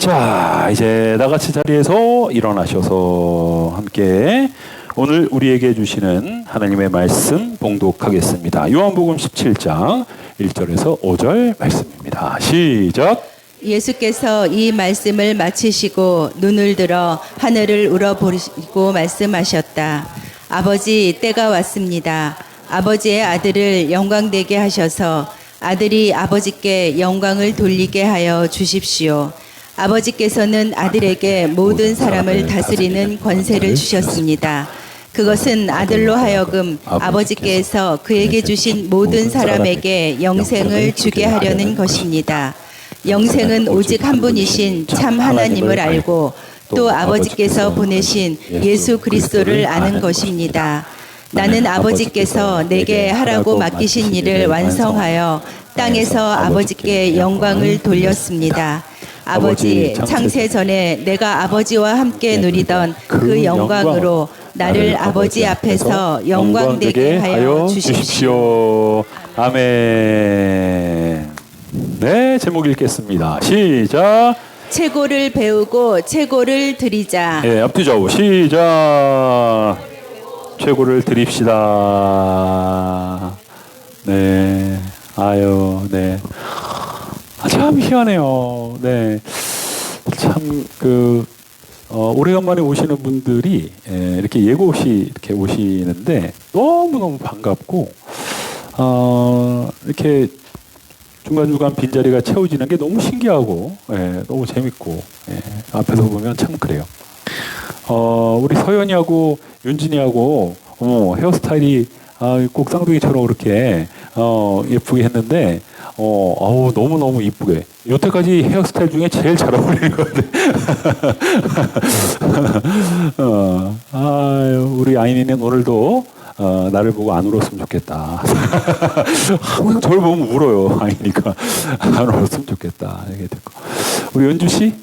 자, 이제 나같이 자리에서 일어나셔서 함께 오늘 우리에게 주시는 하나님의 말씀 봉독하겠습니다. 요한복음 17장 1절에서 5절 말씀입니다. 시작. 예수께서 이 말씀을 마치시고 눈을 들어 하늘을 우러보시고 말씀하셨다. 아버지, 때가 왔습니다. 아버지의 아들을 영광되게 하셔서 아들이 아버지께 영광을 돌리게 하여 주십시오. 아버지께서는 아들에게 모든 사람을 다스리는 권세를 주셨습니다. 그것은 아들로 하여금 아버지께서 그에게 주신 모든 사람에게 영생을 주게 하려는 것입니다. 영생은 오직 한 분이신 참 하나님을 알고 또 아버지께서 보내신 예수 그리스도를 아는 것입니다. 나는 아버지께서 내게 하라고 맡기신 일을 완성하여 땅에서 아버지께 영광을 돌렸습니다. 아버지, 창세 전에 내가 아버지와 함께 누리던 그 영광으로 나를 아버지 앞에서 영광되게 하여 주십시오. 아멘. 네, 제목 읽겠습니다. 시작. 최고를 배우고 최고를 드리자. 예, 앞뒤 좌우 시작. 최고를 드립시다. 네, 아유, 네. 참 희한해요. 네, 참 오래간만에 오시는 분들이 이렇게 예고 없이 이렇게 오시는데 너무 반갑고 이렇게 중간중간 빈자리가 채워지는 게 너무 신기하고 너무 재밌고 앞에서 보면 참 그래요. 우리 서연이하고 윤진이하고 헤어스타일이 꼭 쌍둥이처럼 그렇게 예쁘게 했는데 너무너무 이쁘게 여태까지 헤어스타일 중에 제일 잘 어울리는 것 같아요. 우리 아이니는 오늘도 나를 보고 안 울었으면 좋겠다. 항상 저를 보면 울어요. 아이니까 안 울었으면 좋겠다. 이게 됐고. 우리 연주 씨,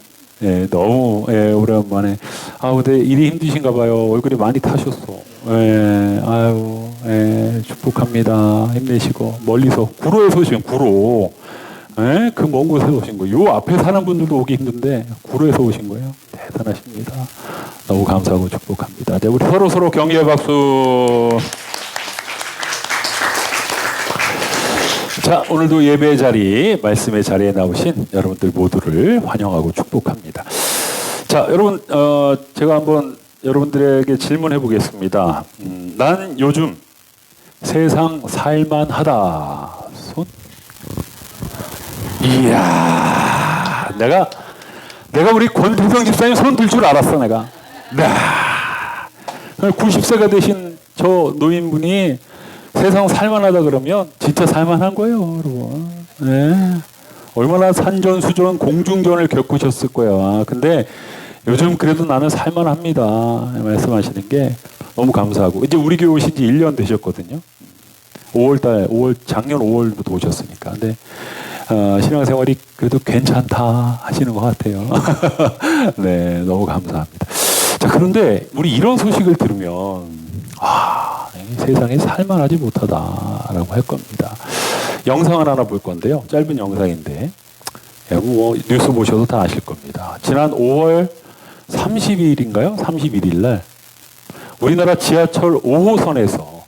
너무 오랜만에. 근데 일이 힘드신가 봐요. 얼굴이 많이 타셨어. 축복합니다. 힘내시고 멀리서 구로에서 오신 구로. 그 먼 곳에서 오신 거예요. 요 앞에 사는 분들도 오기 힘든데 구로에서 오신 거예요. 대단하십니다. 너무 감사하고 축복합니다. 자, 우리 서로 격려의 박수. 자, 오늘도 예배의 자리, 말씀의 자리에 나오신 여러분들 모두를 환영하고 축복합니다. 자, 여러분, 제가 한번 여러분들에게 질문해 보겠습니다. 난 요즘 세상 살만하다. 손? 이야, 내가 우리 권태성 집사님 손 들 줄 알았어, 내가. 90세가 되신 저 노인분이 세상 살만하다 그러면 진짜 살만한 거예요, 여러분. 얼마나 산전수전, 공중전을 겪으셨을 거야. 근데 요즘 그래도 나는 살만합니다. 말씀하시는 게 너무 감사하고. 이제 우리 교회 오신 지 1년 되셨거든요. 작년 5월부터 오셨으니까. 근데 신앙생활이 그래도 괜찮다 하시는 것 같아요. 네, 너무 감사합니다. 자, 그런데 우리 이런 소식을 들으면 세상에 살만하지 못하다라고 할 겁니다. 영상을 하나 볼 건데요. 짧은 영상인데 뉴스 보셔도 다 아실 겁니다. 지난 5월 30일인가요? 31일 날 우리나라 지하철 5호선에서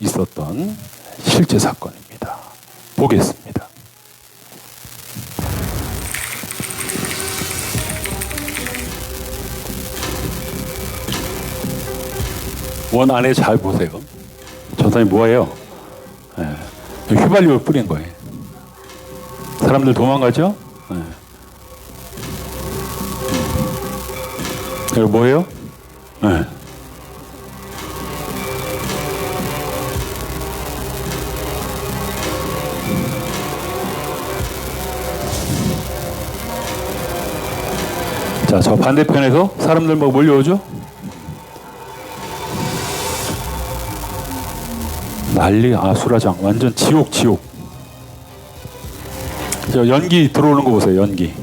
있었던 실제 사건입니다. 보겠습니다. 원 안에 잘 보세요. 전사님 뭐예요? 휘발유를 뿌린 거예요. 사람들 도망가죠? 이거 뭐예요? 자, 저 반대편에서 사람들 막 몰려오죠? 난리, 수라장. 완전 지옥. 저 연기 들어오는 거 보세요, 연기.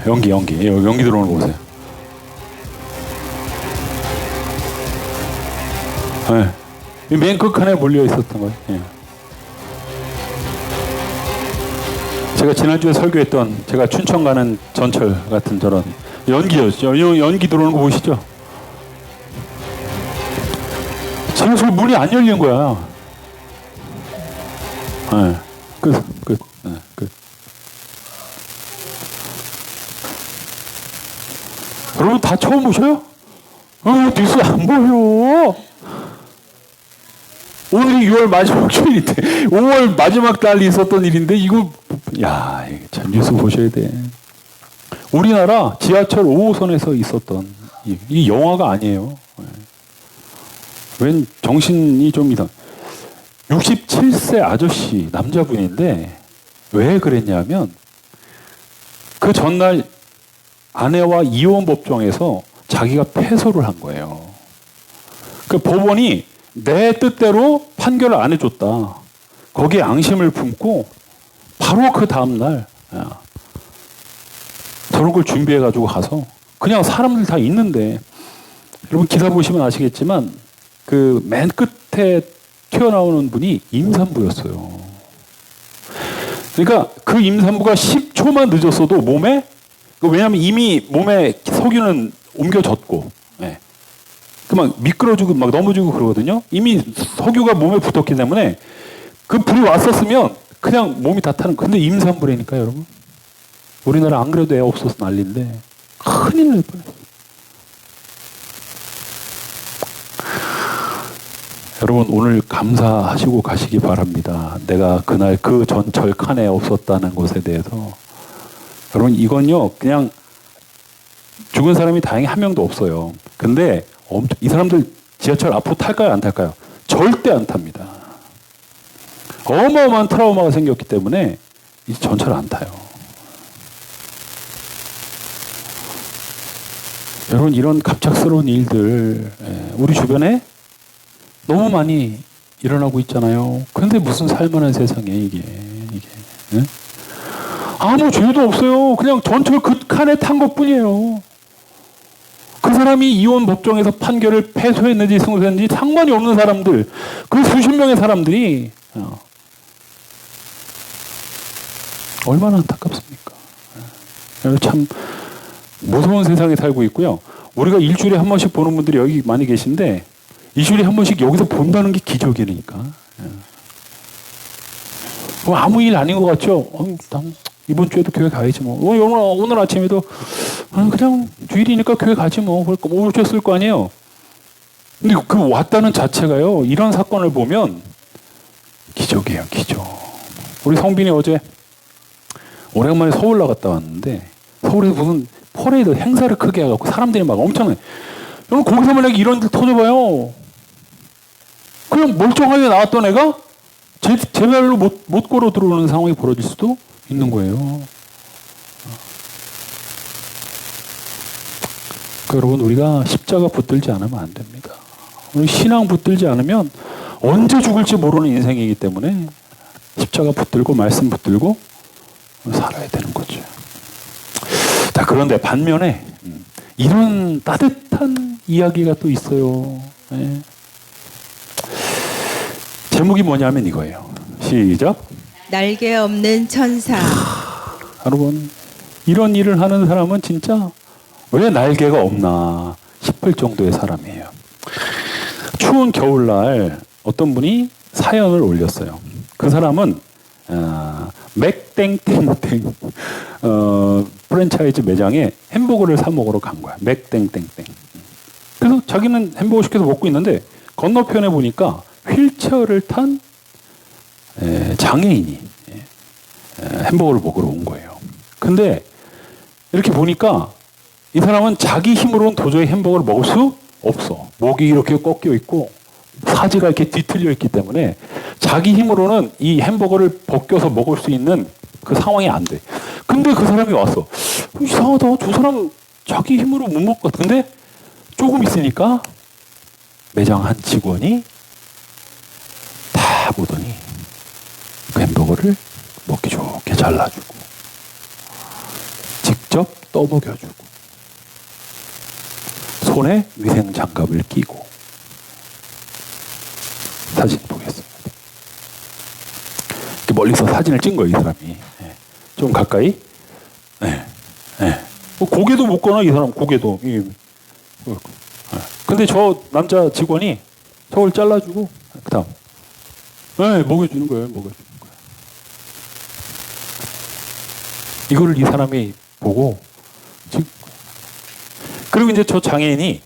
연기 들어오는 거 보세요. 예. 맨 끝칸에 몰려 있었던 거예요. 예. 제가 지난주에 설교했던 제가 춘천 가는 전철 같은 저런 연기였죠. 연기 들어오는 거 보시죠? 지하철 문이 안 열린 거야. 네. 끝. 네, 끝. 여러분 다 처음 보셔요? 뉴스 안 보여. 오늘이 6월 마지막 주일인데 5월 마지막 달이 있었던 일인데 이거 야, 이거 참 뉴스 보셔야 돼. 우리나라 지하철 5호선에서 있었던 이 영화가 아니에요. 웬 정신이 좀 이상. 67세 아저씨 남자분인데 왜 그랬냐면 그 전날 아내와 이혼 법정에서 자기가 패소를 한 거예요. 그 법원이 내 뜻대로 판결을 안 해줬다. 거기에 앙심을 품고 바로 그 다음날 저런 걸 준비해가지고 가서 그냥 사람들 다 있는데 여러분 기사 보시면 아시겠지만 그 맨 끝에 튀어나오는 분이 임산부였어요. 그러니까 그 임산부가 10초만 늦었어도 몸에 왜냐하면 이미 몸에 석유는 옮겨졌고 막 미끄러지고 막 넘어지고 그러거든요. 이미 석유가 몸에 붙었기 때문에 그 불이 왔었으면 그냥 몸이 다 타는. 근데 임산부라니까 여러분. 우리나라 안 그래도 애 없어서 난리인데 큰일 날 뻔했어요. 여러분 오늘 감사하시고 가시기 바랍니다. 내가 그날 그 전철 칸에 없었다는 것에 대해서. 여러분 이건요 그냥 죽은 사람이 다행히 한 명도 없어요. 근데 이 사람들 지하철 앞으로 탈까요 안 탈까요? 절대 안 탑니다. 어마어마한 트라우마가 생겼기 때문에 이 전철 안 타요. 여러분 이런 갑작스러운 일들 우리 주변에 너무 많이 일어나고 있잖아요. 그런데 무슨 살만한 세상이에요 이게. 네? 아무 죄도 없어요. 그냥 전철 그 칸에 탄 것뿐이에요. 그 사람이 이혼 법정에서 판결을 패소했는지 승소했는지 상관이 없는 사람들, 그 수십 명의 사람들이 얼마나 안타깝습니까? 참 무서운 세상에 살고 있고요. 우리가 일주일에 한 번씩 보는 분들이 여기 많이 계신데 일주일에 한 번씩 여기서 본다는 게 기적이니까. 아무 일 아닌 것 같죠? 이번 주에도 교회 가야지 뭐. 오늘 아침에도 그냥 주일이니까 교회 가지 뭐. 오셨을 거 아니에요. 근데 그 왔다는 자체가요. 이런 사건을 보면 기적이에요. 기적. 우리 성빈이 어제 오랜만에 서울 나갔다 왔는데 서울에서 무슨 퍼레이드 행사를 크게 해갖고 사람들이 막 엄청나게. 여러분 거기서 만약에 이런 일 터져봐요. 그냥 멀쩡하게 나왔던 애가 제 발로 못 걸어 들어오는 상황이 벌어질 수도 있는 거예요. 그러니까 여러분 우리가 십자가 붙들지 않으면 안 됩니다. 우리 신앙 붙들지 않으면 언제 죽을지 모르는 인생이기 때문에 십자가 붙들고 말씀 붙들고 살아야 되는 거죠. 자, 그런데 반면에 이런 따뜻한 이야기가 또 있어요. 네. 제목이 뭐냐면 이거예요. 시작. 날개 없는 천사. 여러분 이런 일을 하는 사람은 진짜 왜 날개가 없나 싶을 정도의 사람이에요. 추운 겨울날 어떤 분이 사연을 올렸어요. 그 사람은 맥땡땡땡 프랜차이즈 매장에 햄버거를 사 먹으러 간 거야. 맥땡땡땡. 그래서 자기는 햄버거 시켜서 먹고 있는데 건너편에 보니까 휠체어를 탄 장애인이 햄버거를 먹으러 온 거예요. 근데 이렇게 보니까 이 사람은 자기 힘으로는 도저히 햄버거를 먹을 수 없어. 목이 이렇게 꺾여 있고 사지가 이렇게 뒤틀려 있기 때문에 자기 힘으로는 이 햄버거를 벗겨서 먹을 수 있는 그 상황이 안 돼. 근데 그 사람이 왔어. 이상하다. 저 사람 자기 힘으로 못 먹을 것 같은데 조금 있으니까 매장 한 직원이 다 보더니 그 햄버거를 먹기 좋게 잘라주고 직접 떠먹여주고 손에 위생 장갑을 끼고 사진 보겠습니다. 이렇게 멀리서 사진을 찍은 거예요, 이 사람이. 예. 좀 가까이. 예. 예. 고개도 못 거나, 이 사람 고개도. 예. 근데 저 남자 직원이 저걸 잘라주고, 그 다음. 네, 먹여주는 거예요, 먹여주는 거예요. 이거를 이 사람이 보고, 그리고 이제 저 장애인이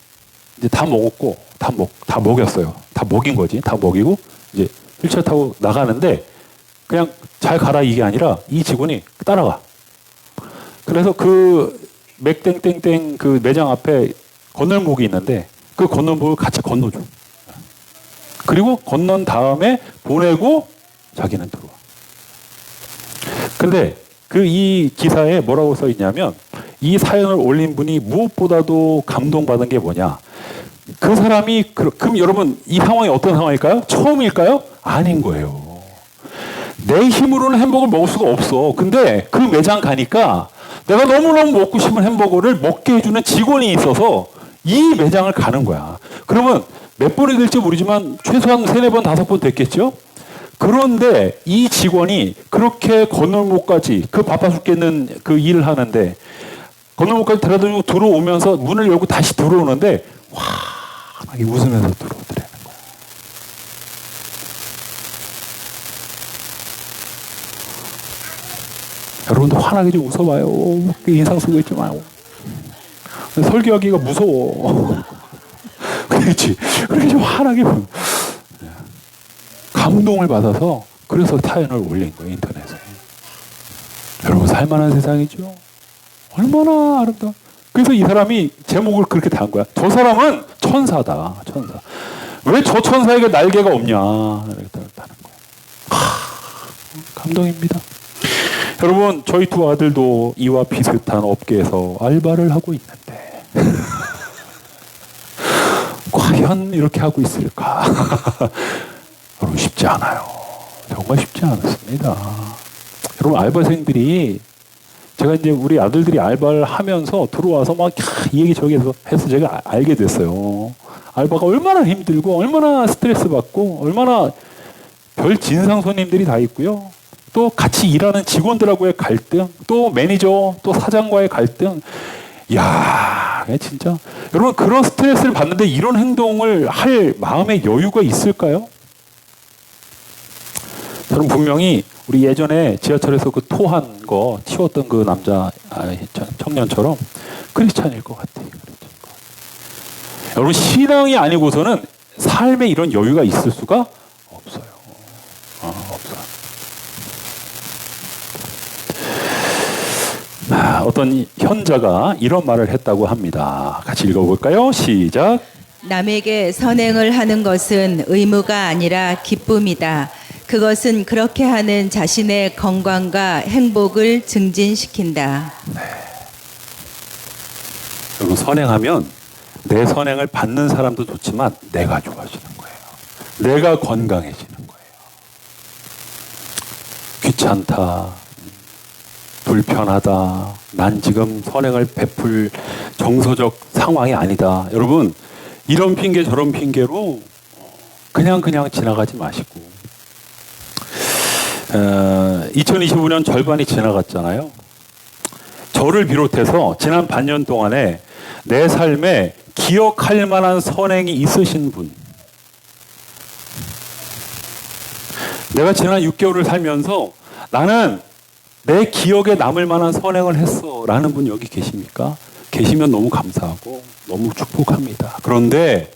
이제 다 먹었고, 다 먹였어요. 다 먹인 거지. 다 먹이고, 이제 휠체어 타고 나가는데, 그냥 잘 가라 이게 아니라 이 직원이 따라가. 그래서 그 맥땡땡땡 그 매장 앞에 건널목이 있는데, 그 건널목을 같이 건너줘. 그리고 건넌 다음에 보내고 자기는 들어와. 근데 그 이 기사에 뭐라고 써 있냐면 이 사연을 올린 분이 무엇보다도 감동받은 게 뭐냐. 그 사람이 그럼 여러분 이 상황이 어떤 상황일까요? 처음일까요? 아닌 거예요. 내 힘으로는 햄버거를 먹을 수가 없어. 근데 그 매장 가니까 내가 너무너무 먹고 싶은 햄버거를 먹게 해주는 직원이 있어서 이 매장을 가는 거야. 그러면 몇 번이 될지 모르지만 최소한 3, 4번, 5번 됐겠죠? 그런데 이 직원이 그렇게 건널목까지 그 바빠 죽겠는 그 일을 하는데 건널목까지 데려다주고 들어오면서 문을 열고 다시 들어오는데 환하게 웃으면서 들어오더라는 거야. 여러분도 환하게 좀 웃어봐요. 인상 쓰고 있지 말고. 설교하기가 무서워. 그렇지. 그렇게 좀 환하게 감동을 받아서 그래서 사연을 올린 거예요, 인터넷에. 여러분 살만한 세상이죠. 얼마나 아름다워. 그래서 이 사람이 제목을 그렇게 단 거야. 저 사람은 천사다, 천사. 왜 저 천사에게 날개가 없냐? 이렇게 다는 거야. 감동입니다. 여러분 저희 두 아들도 이와 비슷한 업계에서 알바를 하고 있는데 과연 이렇게 하고 있을까? 여러분 쉽지 않아요. 정말 쉽지 않습니다. 여러분 알바생들이 제가 이제 우리 아들들이 알바를 하면서 들어와서 막 이 얘기 저기 해서 제가 알게 됐어요. 알바가 얼마나 힘들고 얼마나 스트레스 받고 얼마나 별 진상 손님들이 다 있고요. 또 같이 일하는 직원들하고의 갈등, 또 매니저, 또 사장과의 갈등. 이야, 진짜. 여러분 그런 스트레스를 받는데 이런 행동을 할 마음의 여유가 있을까요? 저는 분명히 우리 예전에 지하철에서 그 토한 거 치웠던 그 남자 청년처럼 크리스찬일 것 같아요. 여러분 신앙이 아니고서는 삶에 이런 여유가 있을 수가 없어요. 없어요. 어떤 현자가 이런 말을 했다고 합니다. 같이 읽어볼까요? 시작. 남에게 선행을 하는 것은 의무가 아니라 기쁨이다. 그것은 그렇게 하는 자신의 건강과 행복을 증진시킨다. 네. 여러분 선행하면 내 선행을 받는 사람도 좋지만 내가 좋아지는 거예요. 내가 건강해지는 거예요. 귀찮다. 불편하다. 난 지금 선행을 베풀 정서적 상황이 아니다. 여러분 이런 핑계 저런 핑계로 그냥 지나가지 마시고 2025년 절반이 지나갔잖아요. 저를 비롯해서 지난 반년 동안에 내 삶에 기억할 만한 선행이 있으신 분, 내가 지난 6개월을 살면서 나는 내 기억에 남을 만한 선행을 했어 라는 분 여기 계십니까? 계시면 너무 감사하고 너무 축복합니다. 그런데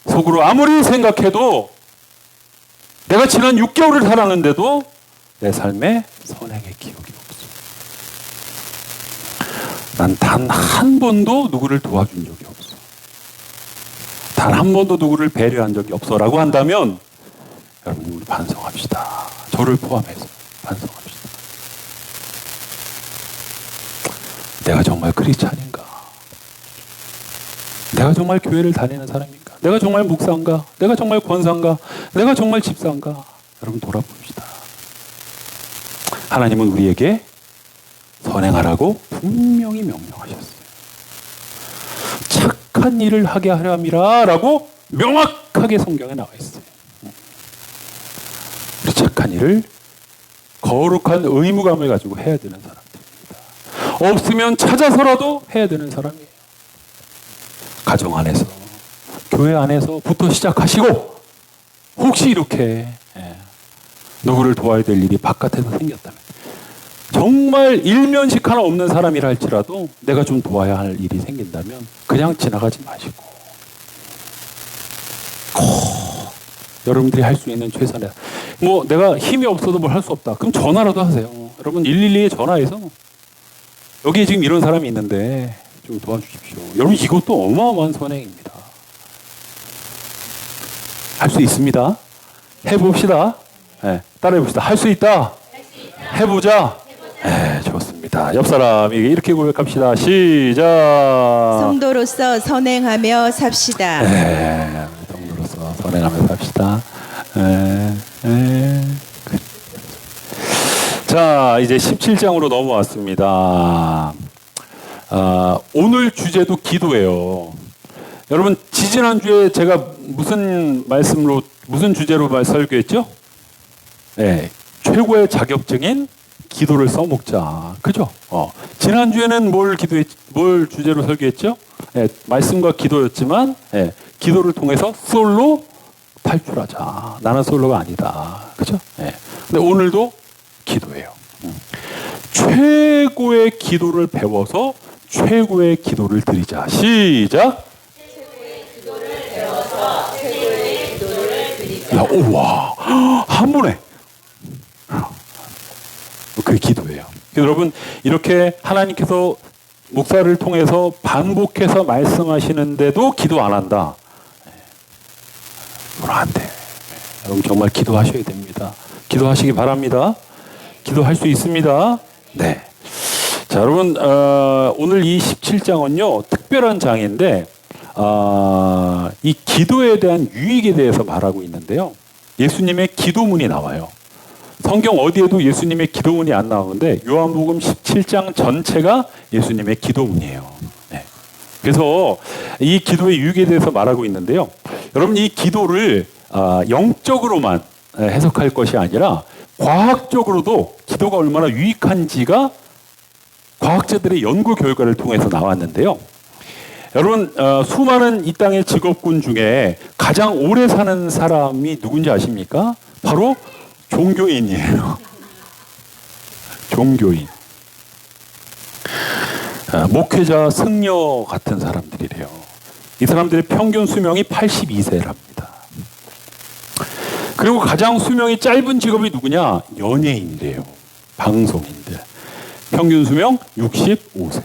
속으로 아무리 생각해도 내가 지난 6개월을 살았는데도 내 삶에 선행의 기억이 없어. 난 단 한 번도 누구를 도와준 적이 없어. 단 한 번도 누구를 배려한 적이 없어 라고 한다면 여러분 우리 반성합시다. 저를 포함해서 반성합시다. 내가 정말 크리스찬인가? 내가 정말 교회를 다니는 사람인가? 내가 정말 목사인가? 내가 정말 권사인가? 내가 정말 집사인가? 여러분 돌아봅시다. 하나님은 우리에게 선행하라고 분명히 명령하셨어요. 착한 일을 하게 하렴이라 라고 명확하게 성경에 나와 있어요. 거룩한 일을 거룩한 의무감을 가지고 해야 되는 사람들입니다. 없으면 찾아서라도 해야 되는 사람이에요. 가정 안에서, 교회 안에서부터 시작하시고 혹시 이렇게 누구를 도와야 될 일이 바깥에서 생겼다면 정말 일면식 하나 없는 사람이라 할지라도 내가 좀 도와야 할 일이 생긴다면 그냥 지나가지 마시고 꼭 여러분들이 할 수 있는 최선의 뭐 내가 힘이 없어도 뭘 할 수 없다. 그럼 전화라도 하세요. 여러분 112에 전화해서 여기에 지금 이런 사람이 있는데 좀 도와주십시오. 여러분 이것도 어마어마한 선행입니다. 할 수 있습니다. 해봅시다. 네, 따라해봅시다. 할 수 있다. 해보자. 네, 좋습니다. 옆 사람에게 이렇게 고백합시다. 시작. 성도로서 선행하며 삽시다. 네, 성도로서 선행하며 삽시다. 네, 네. 자, 이제 17장으로 넘어왔습니다. 오늘 주제도 기도예요. 여러분, 지지난주에 제가 무슨 주제로 설교했죠? 네, 최고의 자격증인 기도를 써먹자. 그죠? 지난주에는 뭘 주제로 설교했죠? 네, 말씀과 기도였지만, 네, 기도를 통해서 솔로 탈출하자. 나는 솔로가 아니다. 그죠? 네. 근데 오늘도 기도예요. 최고의 기도를 배워서 최고의 기도를 드리자. 시작. 최고의 기도를 배워서 최고의 기도를 드리자. 우와, 한 번에. 그게 기도예요. 여러분, 이렇게 하나님께서 목사를 통해서 반복해서 말씀하시는데도 기도 안 한다. 그건 안 돼. 여러분 정말 기도하셔야 됩니다. 기도하시기 바랍니다. 기도할 수 있습니다. 네. 자, 여러분, 오늘 이 17장은요, 특별한 장인데, 이 기도에 대한 유익에 대해서 말하고 있는데요. 예수님의 기도문이 나와요. 성경 어디에도 예수님의 기도문이 안 나오는데, 요한복음 17장 전체가 예수님의 기도문이에요. 네. 그래서 이 기도의 유익에 대해서 말하고 있는데요. 여러분, 이 기도를 영적으로만 해석할 것이 아니라, 과학적으로도 기도가 얼마나 유익한지가 과학자들의 연구 결과를 통해서 나왔는데요. 여러분, 수많은 이 땅의 직업군 중에 가장 오래 사는 사람이 누군지 아십니까? 바로 종교인이에요. 종교인. 목회자, 승려 같은 사람들이래요. 이 사람들의 평균 수명이 82세랍니다. 그리고 가장 수명이 짧은 직업이 누구냐? 연예인이래요. 방송인들. 평균 수명 65세.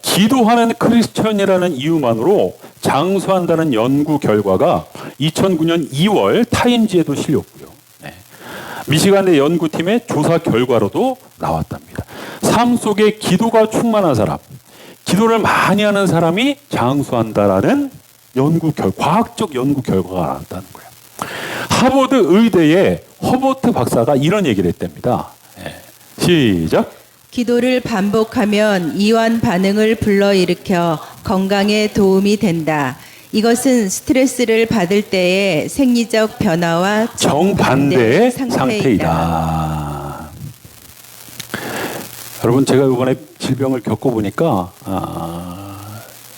기도하는 크리스천이라는 이유만으로 장수한다는 연구 결과가 2009년 2월 타임지에도 실렸고요. 네. 미시간의 연구팀의 조사 결과로도 나왔답니다. 삶 속에 기도가 충만한 사람, 기도를 많이 하는 사람이 장수한다라는 과학적 연구 결과가 나왔다는 거예요. 하버드 의대의 허버트 박사가 이런 얘기를 했답니다. 네. 시작. 기도를 반복하면 이완 반응을 불러일으켜 건강에 도움이 된다. 이것은 스트레스를 받을 때의 생리적 변화와 정반대의 상태이다. 여러분, 제가 이번에 질병을 겪어보니까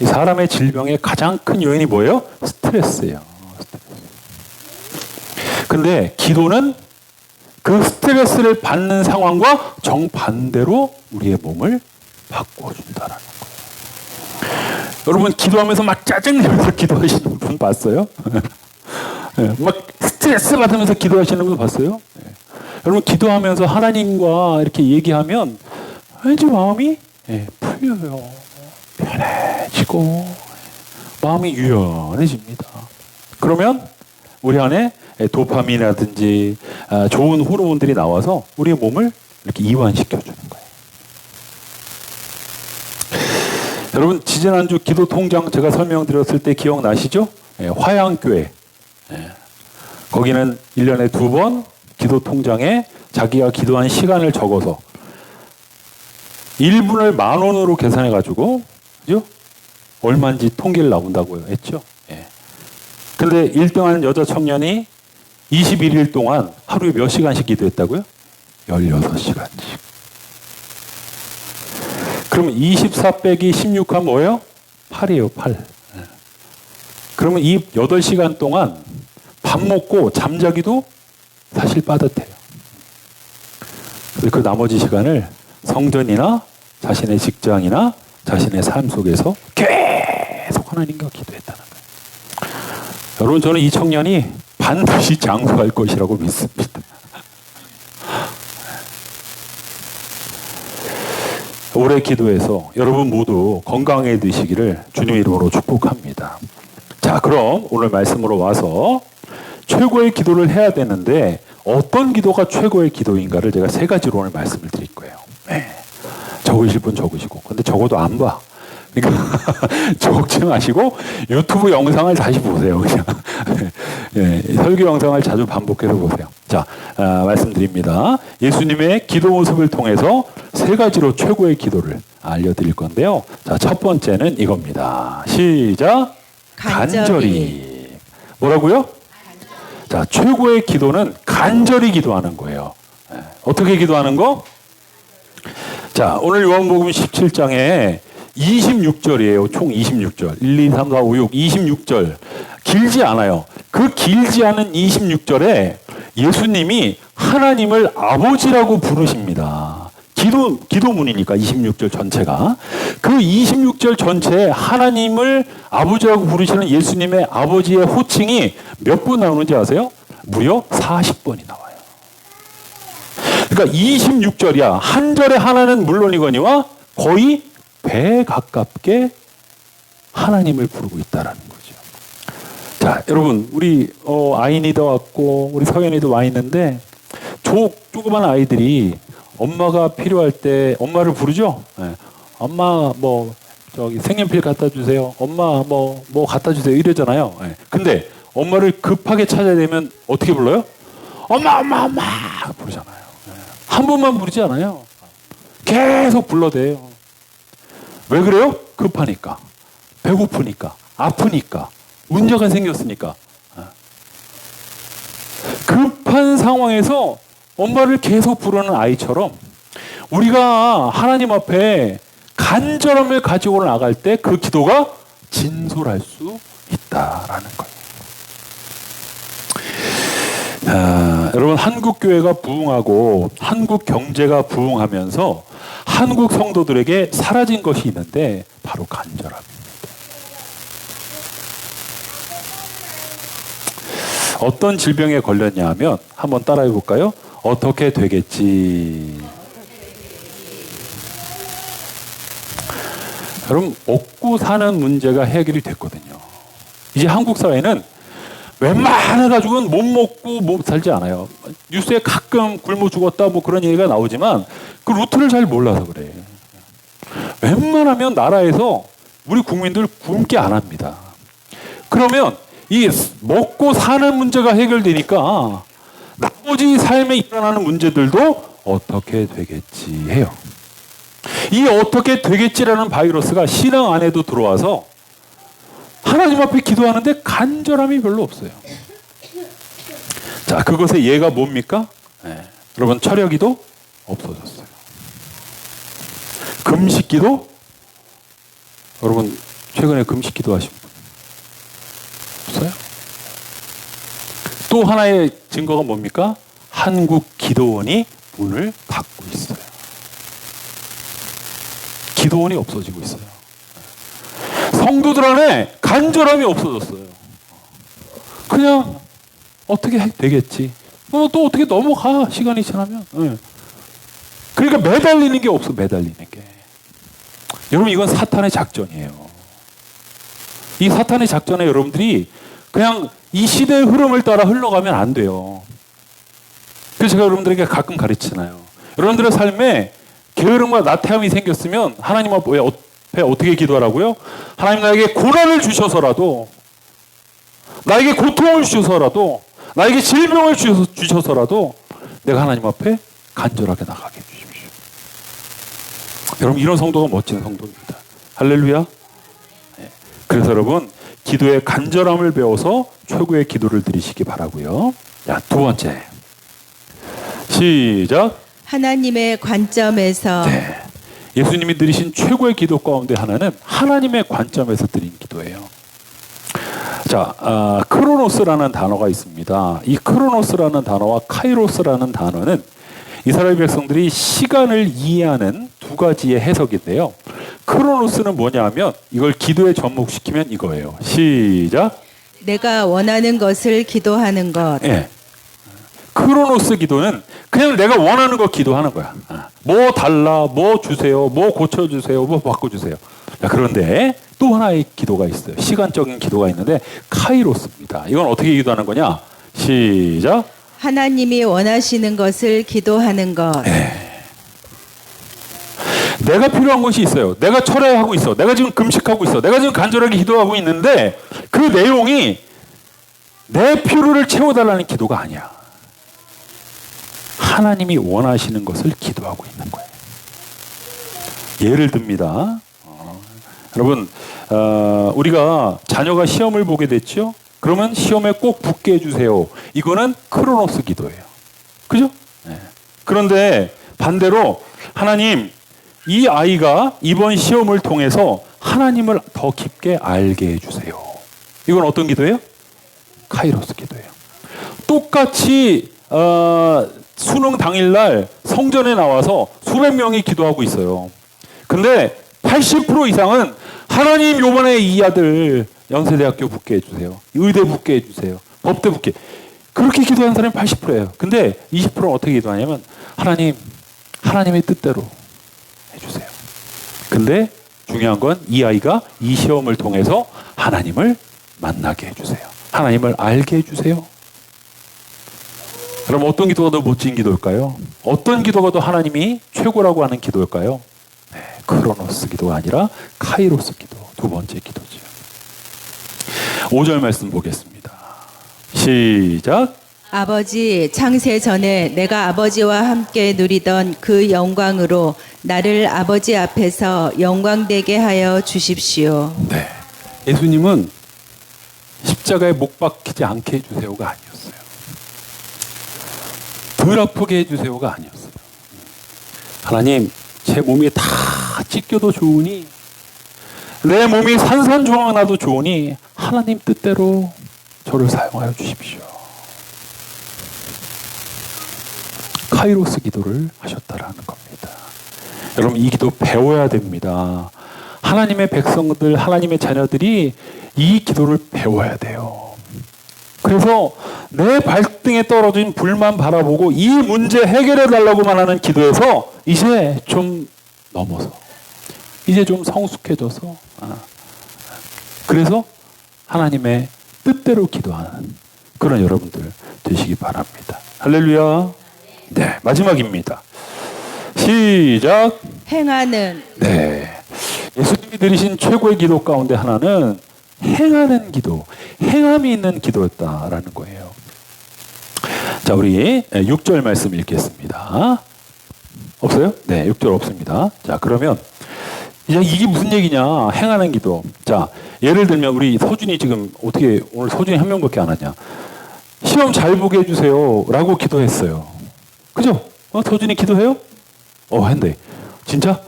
이 사람의 질병의 가장 큰 요인이 뭐예요? 스트레스예요. 근데 기도는 그 스트레스를 받는 상황과 정반대로 우리의 몸을 바꿔준다라는 거예요. 여러분, 기도하면서 막 짜증내면서 기도하시는 분 봤어요? 네, 막 스트레스 받으면서 기도하시는 분 봤어요? 네. 여러분, 기도하면서 하나님과 이렇게 얘기하면 왠지 마음이 풀려요. 편해지고 마음이 유연해집니다. 그러면 우리 안에 도파민이라든지 좋은 호르몬들이 나와서 우리의 몸을 이렇게 이완시켜주는 거예요. 여러분, 지지난주 기도 통장 제가 설명드렸을 때 기억나시죠? 화양교회. 거기는 1년에 2번 기도 통장에 자기가 기도한 시간을 적어서 1분을 10,000원으로 계산해가지고, 그죠? 얼마인지 통계를 나온다고 했죠? 근데 1등한 여자 청년이 21일 동안 하루에 몇 시간씩 기도했다고요? 16시간씩. 그러면 24 빼기 16하면 뭐예요? 8이에요, 8. 그러면 이 8시간 동안 밥 먹고 잠자기도 사실 빠듯해요. 그래서 그 나머지 시간을 성전이나 자신의 직장이나 자신의 삶 속에서 계속 하나님과 기도했다는 거예요. 여러분, 저는 이 청년이 반드시 장수할 것이라고 믿습니다. 올해 기도해서 여러분 모두 건강해지시기를 주님의 이름으로 축복합니다. 자, 그럼 오늘 말씀으로 와서 최고의 기도를 해야 되는데 어떤 기도가 최고의 기도인가를 제가 3가지로 오늘 말씀을 드릴 거예요. 네. 적으실 분 적으시고, 근데 적어도 안 봐. 그러니까 적지 마시고 유튜브 영상을 다시 보세요. 그냥 네, 설교 영상을 자주 반복해서 보세요. 자, 말씀드립니다. 예수님의 기도 모습을 통해서 3가지로 최고의 기도를 알려드릴 건데요. 자, 첫 번째는 이겁니다. 시작. 간절히. 뭐라고요? 자, 최고의 기도는 간절히 기도하는 거예요. 네. 어떻게 기도하는 거? 자, 오늘 요한복음 17장에 26절이에요. 총 26절. 1, 2, 3, 4, 5, 6, 26절. 길지 않아요. 그 길지 않은 26절에 예수님이 하나님을 아버지라고 부르십니다. 기도문이니까 26절 전체가. 그 26절 전체에 하나님을 아버지라고 부르시는 예수님의 아버지의 호칭이 몇 번 나오는지 아세요? 무려 40번이 나와요. 그러니까 26절이야. 한 절에 하나는 물론이거니와 거의 배 가깝게 하나님을 부르고 있다라는 거죠. 자, 여러분, 우리 아이니도 왔고 우리 서연이도 와 있는데 조그만 아이들이 엄마가 필요할 때 엄마를 부르죠. 네. 엄마 색연필 갖다 주세요. 엄마 뭐 갖다 주세요. 이러잖아요. 네. 근데 엄마를 급하게 찾아야 되면 어떻게 불러요? 엄마 부르잖아요. 네. 한 번만 부르지 않아요. 계속 불러대요. 왜 그래요? 급하니까, 배고프니까, 아프니까, 문제가 생겼으니까. 급한 상황에서 엄마를 계속 부르는 아이처럼 우리가 하나님 앞에 간절함을 가지고 나갈 때 그 기도가 진솔할 수 있다라는 거예요. 여러분, 한국 교회가 부흥하고 한국 경제가 부흥하면서 한국 성도들에게 사라진 것이 있는데 바로 간절함입니다. 어떤 질병에 걸렸냐 하면 한번 따라해 볼까요? 어떻게 되겠지? 여러분, 먹고 사는 문제가 해결이 됐거든요. 이제 한국 사회는 웬만해가지고는 못 먹고 못 살지 않아요. 뉴스에 가끔 굶어 죽었다 뭐 그런 얘기가 나오지만 그 루트를 잘 몰라서 그래. 웬만하면 나라에서 우리 국민들 굶게 안 합니다. 그러면 이 먹고 사는 문제가 해결되니까 나머지 삶에 일어나는 문제들도 어떻게 되겠지 해요. 이 어떻게 되겠지라는 바이러스가 신앙 안에도 들어와서 하나님 앞에 기도하는데 간절함이 별로 없어요. 자, 그것의 예가 뭡니까? 네. 여러분, 철야기도 없어졌어요. 금식기도, 여러분 최근에 금식기도 하신 분 없어요? 또 하나의 증거가 뭡니까? 한국 기도원이 문을 닫고 있어요. 기도원이 없어지고 있어요. 성도들 안에 간절함이 없어졌어요. 그냥 어떻게 되겠지. 또 어떻게 넘어가, 시간이 지나면. 네. 그러니까 매달리는 게 없어, 매달리는 게. 여러분, 이건 사탄의 작전이에요. 이 사탄의 작전에 여러분들이 그냥 이 시대의 흐름을 따라 흘러가면 안 돼요. 그래서 제가 여러분들에게 가끔 가르치잖아요. 여러분들의 삶에 게으름과 나태함이 생겼으면 하나님 앞에 어떻게 기도하라고요? 하나님, 나에게 고난을 주셔서라도, 나에게 고통을 주셔서라도, 나에게 질병을 주셔서라도 내가 하나님 앞에 간절하게 나가게 해주십시오. 여러분, 이런 성도가 멋진 성도입니다. 할렐루야. 네. 그래서 여러분, 기도의 간절함을 배워서 최고의 기도를 드리시기 바라고요. 자, 두 번째. 시작. 하나님의 관점에서 네. 예수님이 드리신 최고의 기도 가운데 하나는 하나님의 관점에서 드린 기도예요. 자, 크로노스라는 단어가 있습니다. 이 크로노스라는 단어와 카이로스라는 단어는 이스라엘 백성들이 시간을 이해하는 두 가지의 해석인데요. 크로노스는 뭐냐면 이걸 기도에 접목시키면 이거예요. 시작. 내가 원하는 것을 기도하는 것. 예. 크로노스 기도는 그냥 내가 원하는 거 기도하는 거야. 뭐 달라, 뭐 주세요, 뭐 고쳐주세요, 뭐 바꿔주세요. 자, 그런데 또 하나의 기도가 있어요. 시간적인 기도가 있는데 카이로스입니다. 이건 어떻게 기도하는 거냐? 시작. 하나님이 원하시는 것을 기도하는 것. 내가 필요한 것이 있어요. 내가 철회하고 있어. 내가 지금 금식하고 있어. 내가 지금 간절하게 기도하고 있는데 그 내용이 내 필요를 채워달라는 기도가 아니야. 하나님이 원하시는 것을 기도하고 있는 거예요. 예를 듭니다. 여러분, 우리가 자녀가 시험을 보게 됐죠? 그러면 시험에 꼭 붙게 해주세요. 이거는 크로노스 기도예요. 그죠? 네. 그런데 반대로 하나님, 이 아이가 이번 시험을 통해서 하나님을 더 깊게 알게 해주세요. 이건 어떤 기도예요? 카이로스 기도예요. 똑같이 수능 당일날 성전에 나와서 수백 명이 기도하고 있어요. 근데 80% 이상은 하나님 요번에 이 아들 연세대학교 붙게 해주세요. 의대 붙게 해주세요. 법대 붙게. 그렇게 기도하는 사람이 80%예요. 근데 20%는 어떻게 기도하냐면 하나님, 하나님의 뜻대로 해주세요. 근데 중요한 건 이 아이가 이 시험을 통해서 하나님을 만나게 해주세요. 하나님을 알게 해주세요. 그럼 어떤 기도가 더 멋진 기도일까요? 어떤 기도가 더 하나님이 최고라고 하는 기도일까요? 네, 크로노스 기도가 아니라 카이로스 기도, 두 번째 기도죠. 5절 말씀 보겠습니다. 시작. 아버지, 창세 전에 내가 아버지와 함께 누리던 그 영광으로 나를 아버지 앞에서 영광되게 하여 주십시오. 네, 예수님은 십자가에 못 박히지 않게 해주세요가 아니었어요. 덜 아프게 해주세요가 아니었어요. 하나님, 제 몸이 다 찢겨도 좋으니, 내 몸이 산산조각 나도 좋으니 하나님 뜻대로 저를 사용하여 주십시오. 카이로스 기도를 하셨다라는 겁니다. 여러분, 이 기도 배워야 됩니다. 하나님의 백성들, 하나님의 자녀들이 이 기도를 배워야 돼요. 그래서 내 발등에 떨어진 불만 바라보고 이 문제 해결해 달라고만 하는 기도에서 이제 좀 넘어서, 이제 좀 성숙해져서, 그래서 하나님의 뜻대로 기도하는 그런 여러분들 되시기 바랍니다. 할렐루야. 네, 마지막입니다. 시작. 행하는. 네, 예수님이 드리신 최고의 기도 가운데 하나는 행하는 기도, 행함이 있는 기도였다라는 거예요. 자, 우리 6절 말씀 읽겠습니다. 없어요? 네, 6절 없습니다. 자, 그러면 이제 이게 무슨 얘기냐? 행하는 기도. 자, 예를 들면 우리 서준이 지금 어떻게 오늘 서준이 한 명밖에 안 왔냐? 시험 잘 보게 해주세요라고 기도했어요. 그죠? 서준이 기도해요? 한대. 진짜?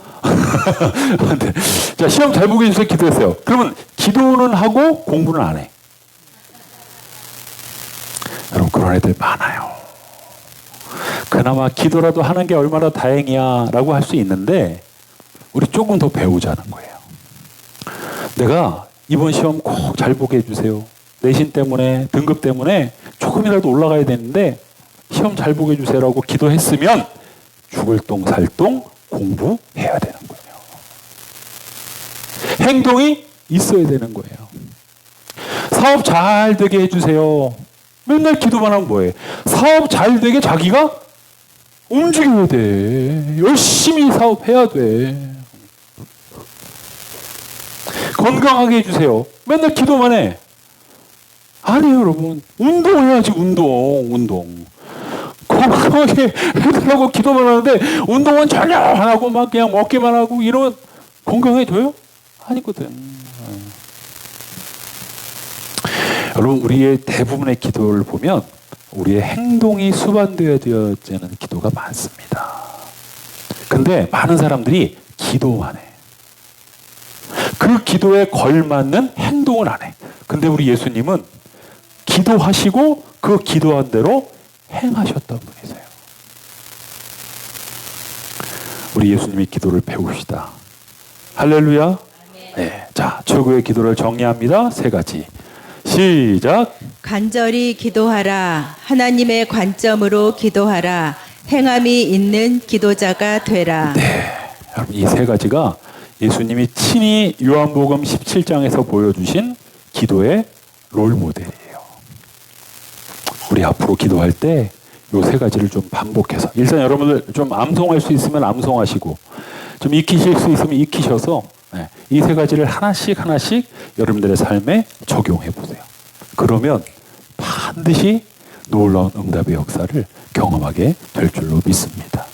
네. 자, 시험 잘 보게 해주세요. 기도했어요. 그러면 기도는 하고 공부는 안 해. 여러분, 그런 애들 많아요. 그나마 기도라도 하는 게 얼마나 다행이야 라고 할 수 있는데 우리 조금 더 배우자는 거예요. 내가 이번 시험 꼭 잘 보게 해주세요. 내신 때문에, 등급 때문에 조금이라도 올라가야 되는데 시험 잘 보게 해주세요라고 기도했으면 죽을 똥 살 똥 공부해야 되는 거예요. 행동이 있어야 되는 거예요. 사업 잘 되게 해주세요. 맨날 기도만 하면 뭐해? 사업 잘 되게 자기가 움직여야 돼. 열심히 사업해야 돼. 건강하게 해주세요. 맨날 기도만 해. 아니에요, 여러분. 운동해야지, 운동. 건강하게 해달라고 기도만 하는데 운동은 전혀 안 하고 막 그냥 먹기만 하고 이러면 건강해져요? 아니거든. 여러분, 우리의 대부분의 기도를 보면 우리의 행동이 수반되어야 되는 기도가 많습니다. 근데 많은 사람들이 기도만 해. 그 기도에 걸맞는 행동을 안 해. 근데 우리 예수님은 기도하시고 그 기도한 대로 행하셨던 분이세요. 우리 예수님의 기도를 배웁시다. 할렐루야. 네, 자, 최고의 기도를 정리합니다. 3가지. 시작. 간절히 기도하라. 하나님의 관점으로 기도하라. 행함이 있는 기도자가 되라. 네, 여러분, 이 3가지가 예수님이 친히 요한복음 17장에서 보여주신 기도의 롤모델이에요. 우리 앞으로 기도할 때 이 3가지를 좀 반복해서, 일단 여러분들 좀 암송할 수 있으면 암송하시고, 좀 익히실 수 있으면 익히셔서 이 3가지를 하나씩 여러분들의 삶에 적용해 보세요. 그러면 반드시 놀라운 응답의 역사를 경험하게 될 줄로 믿습니다.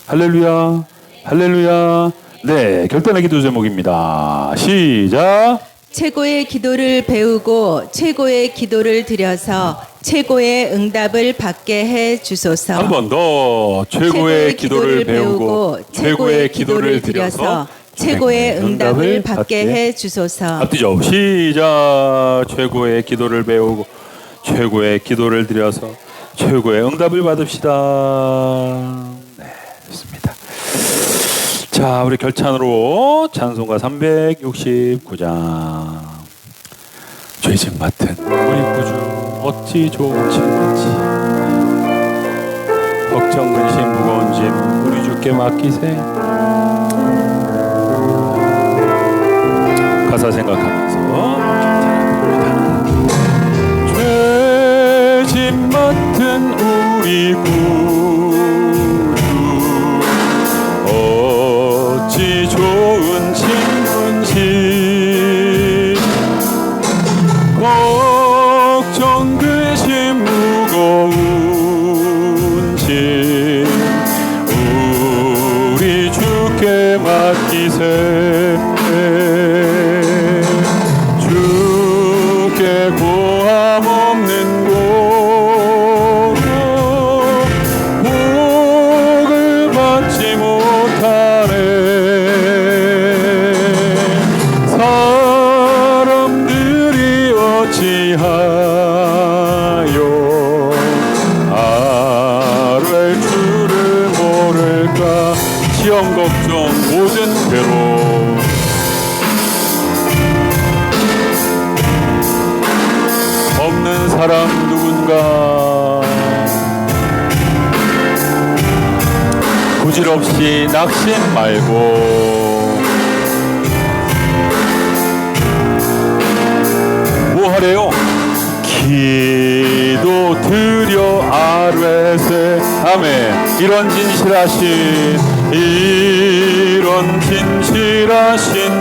할렐루야, 할렐루야. 네, 결단의 기도 제목입니다. 시작. 최고의 기도를 배우고 최고의 기도를 드려서 최고의 응답을 받게 해 주소서. 한 번 더. 최고의 기도를 배우고 최고의 기도를 드려서 최고의 응답을 받게 해 주소서. 앞뒤죠. 시작. 최고의 기도를 배우고 최고의 기도를 드려서 최고의 응답을 받읍시다. 네, 좋습니다. 자, 우리 결찬으로 찬송가 369장. 죄짐 맡은 우리 구주 어찌 좋은 친구지. 걱정 근심 무거운 짐 우리 주께 맡기세. 가사 생각하면서 죄짐 맡은 우리 구주 어찌 좋은 친구인지. 걱정 근심 무거운 짐 우리 주께 맡기세. 주께 고함 없는 곳으로 복을 받지 못하네. 사람들이 어찌하여 아뢰 줄을 모를까. 시험 걱정 모든 괴로움 없는 사람 누군가. 부질없이 낙심 말고 뭐 하래요? 기도 드려 아뢰세. 아멘. 이런 진실하신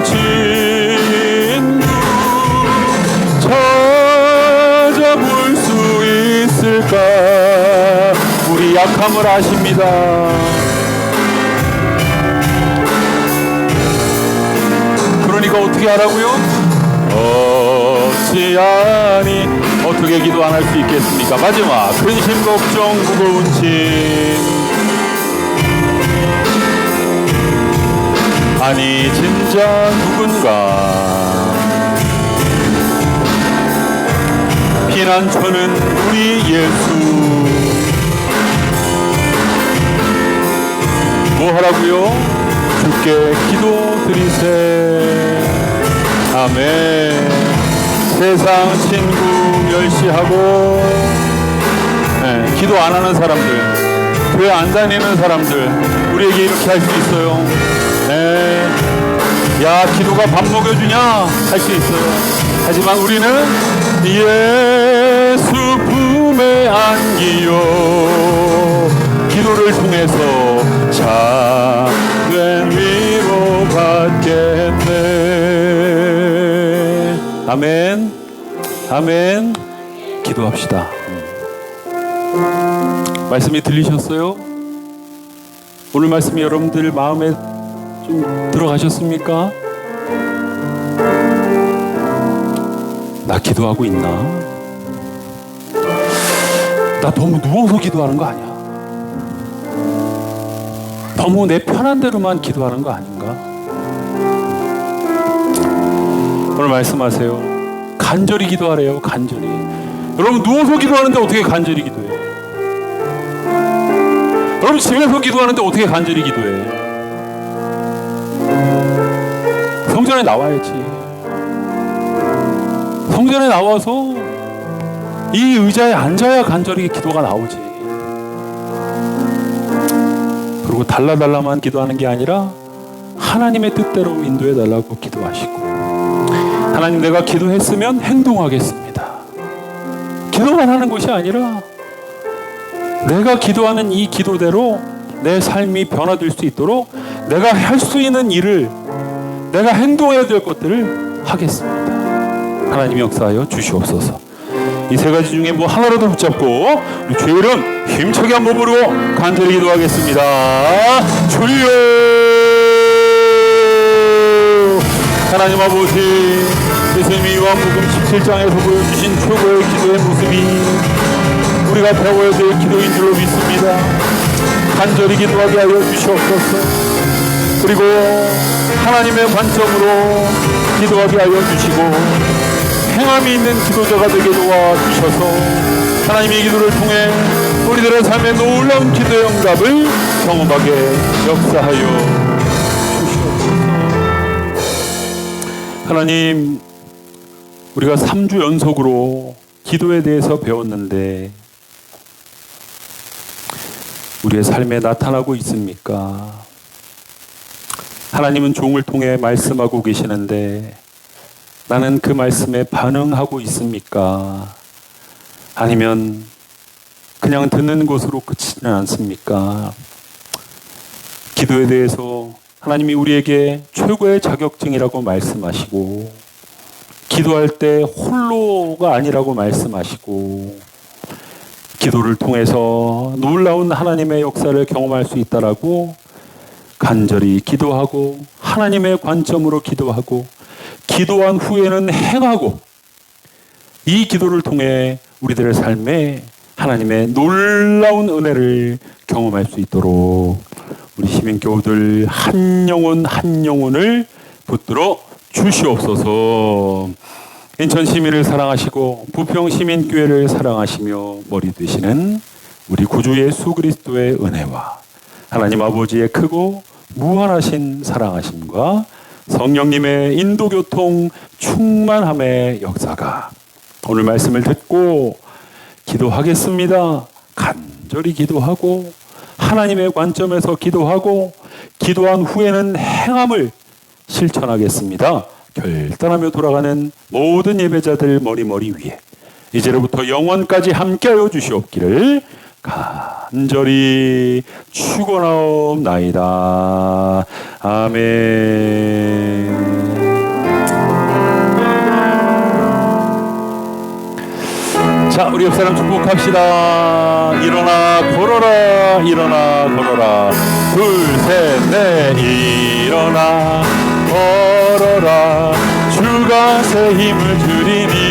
친구 찾아볼 수 있을까. 우리 약함을 아십니다. 그러니까 어떻게 하라고요? 어찌하니 어떻게 기도 안 할 수 있겠습니까? 마지막 근심 걱정 무거운 짐. 아니 진짜 누군가. 피난처는 우리 예수. 뭐 하라고요? 주께 기도 드리세. 아멘. 세상 친구 멸시하고 기도 안 하는 사람들, 교회 안 다니는 사람들, 우리에게 이렇게 할 수 있어요. 네. 야, 기도가 밥 먹여주냐? 할 수 있어요. 하지만 우리는 예수 품에 안기요 기도를 통해서 작은 위로 받겠네. 아멘. 아멘. 기도합시다. 말씀이 들리셨어요? 오늘 말씀이 여러분들 마음에 좀 들어가셨습니까? 나 기도하고 있나? 나 너무 누워서 기도하는 거 아니야? 너무 내 편한 대로만 기도하는 거 아닌가? 오늘 말씀하세요. 간절히 기도하래요. 간절히. 여러분 누워서 기도하는데 어떻게 간절히 기도해? 여러분 집에서 기도하는데 어떻게 간절히 기도해? 성전에 나와야지. 성전에 나와서 이 의자에 앉아야 간절히 기도가 나오지. 그리고 달라달라만 기도하는 게 아니라 하나님의 뜻대로 인도해 달라고 기도하시고, 하나님 내가 기도했으면 행동하겠습니다. 기도만 하는 것이 아니라 내가 기도하는 이 기도대로 내 삶이 변화될 수 있도록 내가 할 수 있는 일을, 내가 행동해야 될 것들을 하겠습니다. 하나님이 역사하여 주시옵소서. 이 세 가지 중에 뭐 하나라도 붙잡고 우리 주의 이름 힘차게 한번 부르고 간절히 기도하겠습니다. 주여! 하나님 아버지, 예수님이 요한복음 17장에서 보여주신 최고의 기도의 모습이 우리가 배워야 될 기도인 줄로 믿습니다. 간절히 기도하게 하여 주시옵소서. 그리고 하나님의 관점으로 기도하게 하여 주시고 행함이 있는 기도자가 되게 도와주셔서 하나님의 기도를 통해 우리들의 삶의 놀라운 기도의 응답을 경험하게 역사하여 주시옵소서. 하나님, 우리가 3주 연속으로 기도에 대해서 배웠는데 우리의 삶에 나타나고 있습니까? 하나님은 종을 통해 말씀하고 계시는데 나는 그 말씀에 반응하고 있습니까? 아니면 그냥 듣는 것으로 그치지는 않습니까? 기도에 대해서 하나님이 우리에게 최고의 자격증이라고 말씀하시고, 기도할 때 홀로가 아니라고 말씀하시고, 기도를 통해서 놀라운 하나님의 역사를 경험할 수 있다라고 간절히 기도하고 하나님의 관점으로 기도하고 기도한 후에는 행하고, 이 기도를 통해 우리들의 삶에 하나님의 놀라운 은혜를 경험할 수 있도록 우리 시민교우들 한 영혼 한 영혼을 붙들어 주시옵소서. 인천 시민을 사랑하시고 부평 시민교회를 사랑하시며 머리 되시는 우리 구주 예수 그리스도의 은혜와 하나님 아버지의 크고 무한하신 사랑하심과 성령님의 인도교통 충만함의 역사가 오늘 말씀을 듣고 기도하겠습니다. 간절히 기도하고 하나님의 관점에서 기도하고 기도한 후에는 행함을 실천하겠습니다. 결단하며 돌아가는 모든 예배자들 머리머리 위에 이제로부터 영원까지 함께하여 주시옵기를 간절히 축원하옵나이다. 아멘. 자, 우리 옆사람 축복합시다. 일어나 걸어라, 일어나 걸어라. 둘, 셋, 넷. 일어나 걸어라. 주가 새 힘을 주리니